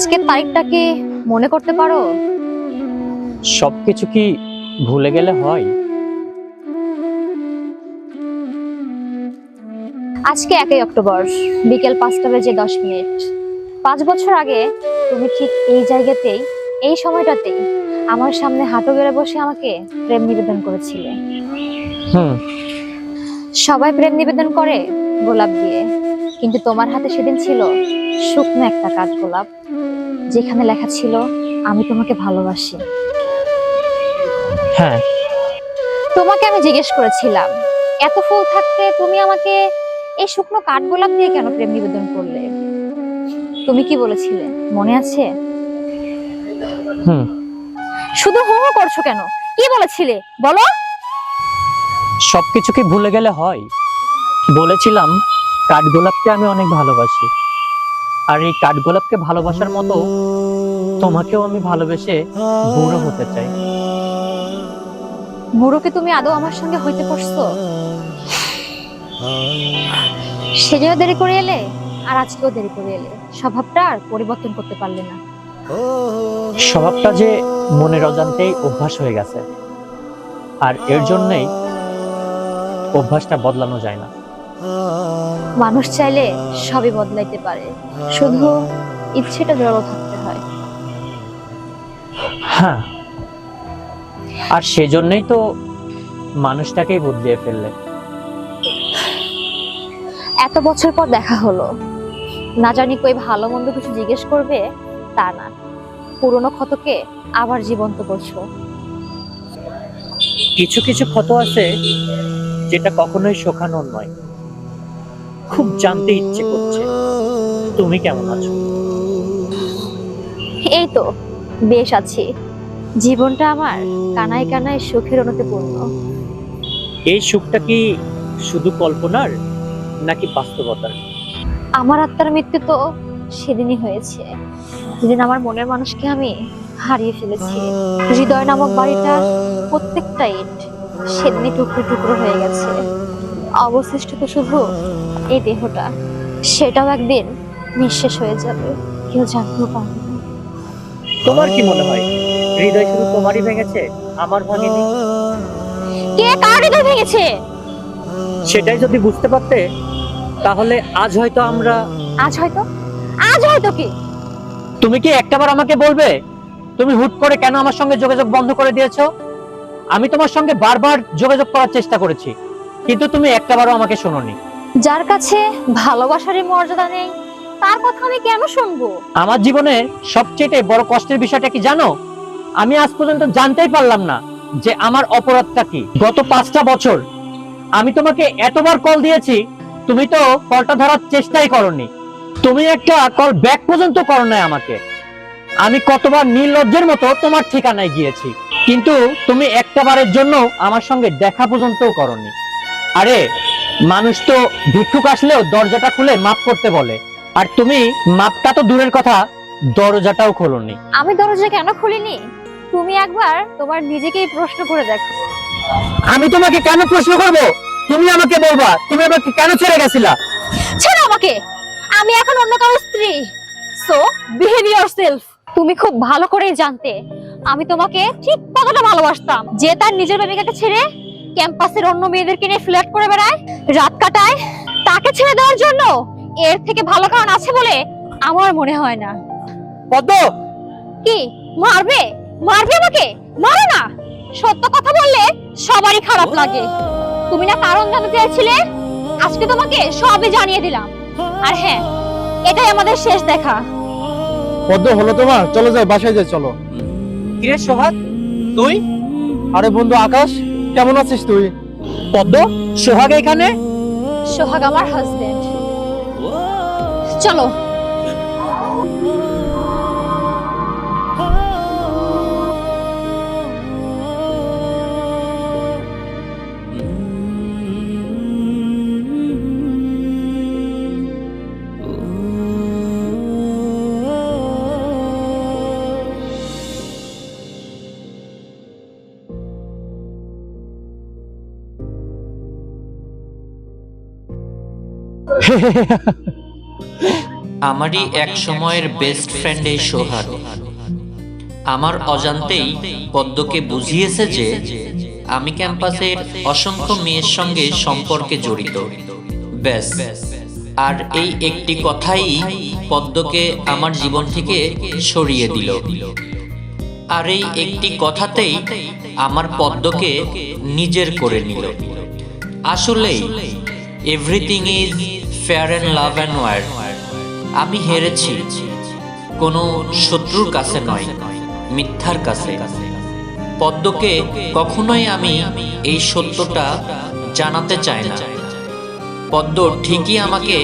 আজকের তারিখটা কি মনে করতে পারো? সবকিছু কি ভুলে গেলে হয়? আজকে 1 অক্টোবর, বিকেল 5টা বেজে 10 মিনিট। 5 বছর আগে তুমি ঠিক এই জায়গাতেই, এই সময়টাতেই আমার সামনে হাঁটু গেড়ে বসে আমাকে প্রেম নিবেদন করেছিলে। হুম। সবাই প্রেম নিবেদন করে গোলাপ দিয়ে, কিন্তু তোমার হাতে সেদিন ছিল শুকনো একটা কাঠগোলাপ, যেখানে লেখা ছিল আমি তোমাকে ভালোবাসি। হ্যাঁ। তোমাকে আমি জিজ্ঞেস করেছিলাম, এত ফুল থাকতে তুমি আমাকে এই শুকনো কাঠগোলাপ দিয়ে কেন প্রেম নিবেদন করলে? তুমি কি বলেছিলে মনে আছে? হুম। শুধু হু হু করছো কেন? কি বলেছিলে বলো? সবকিছু কি ভুলে গেলে হয়? বলেছিলাম কাঠগোলাপকে আমি অনেক ভালোবাসি, আর এই কাঠগোলাপকে ভালোবাসার মতো তোমাকেও আমি ভালোবেসে বুড়ো হতে চাই। বুড়োকে তুমি আদৌ আমার সঙ্গে হইতে পারছো? সেদিনও দেরি করে এলে, আর আজকেও দেরি করে এলে। স্বভাবটা আর পরিবর্তন করতে পারলে না। স্বভাবটা যে মনের অজান্তেই অভ্যাস হয়ে গেছে, আর এর জন্যই অভ্যাসটা বদলানো যায় না। মানুষ চাইলে সবই বদলাইতে পারে, শুধু ইচ্ছেটা জড়ো থাকতে হয়। হ্যাঁ, আর সেজন্যই তো মানুষটাকেই বদলিয়ে ফেললে। এত বছর পর দেখা হলো, না জানি কই ভালো মন্দ কিছু জিজ্ঞেস করবে তা না, পুরনো ক্ষতকে আবার জীবন্ত করছো। কিছু কিছু ক্ষত আছে যেটা কখনোই শোকানোর নয়। খুব জানতে ইচ্ছে করছে তুমি কেমন আছো। এই তো বেশ আছি। জীবনটা আমার কানায় কানায় সুখের অনুতে পূর্ণ। এই সুখটা কি শুধু কল্পনার নাকি বাস্তবতার? আমার আত্মার মৃত্যু তো সেদিনই হয়েছে, যেদিন আমার মনের মানুষকে আমি হারিয়ে ফেলেছি। হৃদয় নামক বাড়িটার প্রত্যেকটা ইট সেদিনই টুকরো টুকরো হয়ে গেছে। অবশিষ্ট তো শুধু এই দেহটা, সেটাও একদিন নিঃশেষ হয়ে যাবে, কেউ জানতেও পারবে না। তোমার কি মনে হয় হৃদয় শুধু তোমারই ভেঙেছে, আমার ভাঙেনি? কে কার হৃদয় ভেঙেছে? সেটাই যদি বুঝতে পারতে, তাহলে আজ হয়তো আমরা। আজ হয়তো, আজ হয়তো কি? তুমি কি একটাবার আমাকে বলবে তুমি হুট করে কেন আমার সঙ্গে যোগাযোগ বন্ধ করে দিয়েছো? আমি তোমার সঙ্গে বারবার যোগাযোগ করার চেষ্টা করেছি, কিন্তু তুমি একটাবারও আমাকে শোনোনি। যার কাছে ভালোবাসারই মর্যাদা নেই, তার কথা আমি কেন শুনবো? আমার জীবনে সবচেয়ে বড় কষ্টের বিষয়টা কি জানো? আমি আজ পর্যন্ত জানতেই পারলাম না যে আমার অপরাধটা কি। গত 5টা বছর আমি তোমাকে এতবার কল দিয়েছি, তুমি তো কলটা ধরার চেষ্টাই করোনি। তুমি একটা কল ব্যাক পর্যন্ত করো নাই আমাকে। আমি কতবার নির্লজ্জের মতো তোমার ঠিকানায় গিয়েছি, কিন্তু তুমি একটাবারের জন্য আমার সঙ্গে দেখা পর্যন্তও করোনি। আরে, মানুষ তো ভিক্ষুক আসলেও দরজাটা খুলে মাপ করতে বলে, আর তুমি মাপটা তো দূরের কথা, দরজাটাও খোলোনি। আমি দরজা কেন খুলিনি? তুমি একবার তোমার নিজেকেই প্রশ্ন করে দেখো। আমি তোমাকে কেন প্রশ্ন করব? তুমি আমাকে বলবা তুমি আমাকে কেন ছেড়ে গেছিলা। ছেড়ো আমাকে, আমি এখন অন্য কারো স্ত্রী। So behave yourself. তুমি খুব ভালো করেই জানতে আমি তোমাকে ঠিক কতটা ভালোবাসতাম। যে তার নিজের প্রেমিকাকে ছেড়ে ক্যাম্পাসের অন্য মেয়েদেরকে নিয়ে ফ্লার্ট করে বেড়ায়, রাত কাটায়, তাকে ছেড়ে দেওয়ার জন্য এর থেকে ভালো কারণ আছে বলে আমার মনে হয় না। পদ্ম, কি মারবে? মারবে আমাকে? মারো না। সত্য কথা বললে সবারই খারাপ লাগে। তুমি না কারণ জানতে চাইছিলে, আজকে তোমাকে সবই জানিয়ে দিলাম। আর হ্যাঁ, এটাই আমাদের শেষ দেখা। পদ্ম হলো তোমার? চলো যাই, বাসায় যাই, চলো। কিরে সোহাগ, তুই? আরে বন্ধু আকাশ, কেমন আছিস তুই? পদ্ম, সোহাগ এখানে? সোহাগ আমার হাজবেন্ড। চলো। আমারই এক সময়ের বেস্ট ফ্রেন্ড এই সোহাগ আমার অজান্তেই পদ্মকে বুঝিয়েছে যে আমি ক্যাম্পাসের অসংখ্য মেয়ের সঙ্গে সম্পর্কে জড়িত। ব্যাস, আর এই একটি কথাই পদ্মকে আমার জীবন থেকে সরিয়ে দিল। আর এই একটি কথাতেই আমার পদ্মকে নিজের করে নিল। আসলেই everything is fair and love and war. আমি হেরেছি কোনো শত্রুর কাছে নয়, মিথ্যার কাছে। পদ্মকে কখনোই আমি এই সত্যটা জানাতে চাই না। পদ্ম ঠিকই আমাকে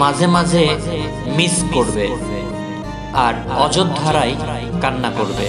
মাঝে মাঝে মিস করবে আর অযোধ্যারায় কান্না করবে।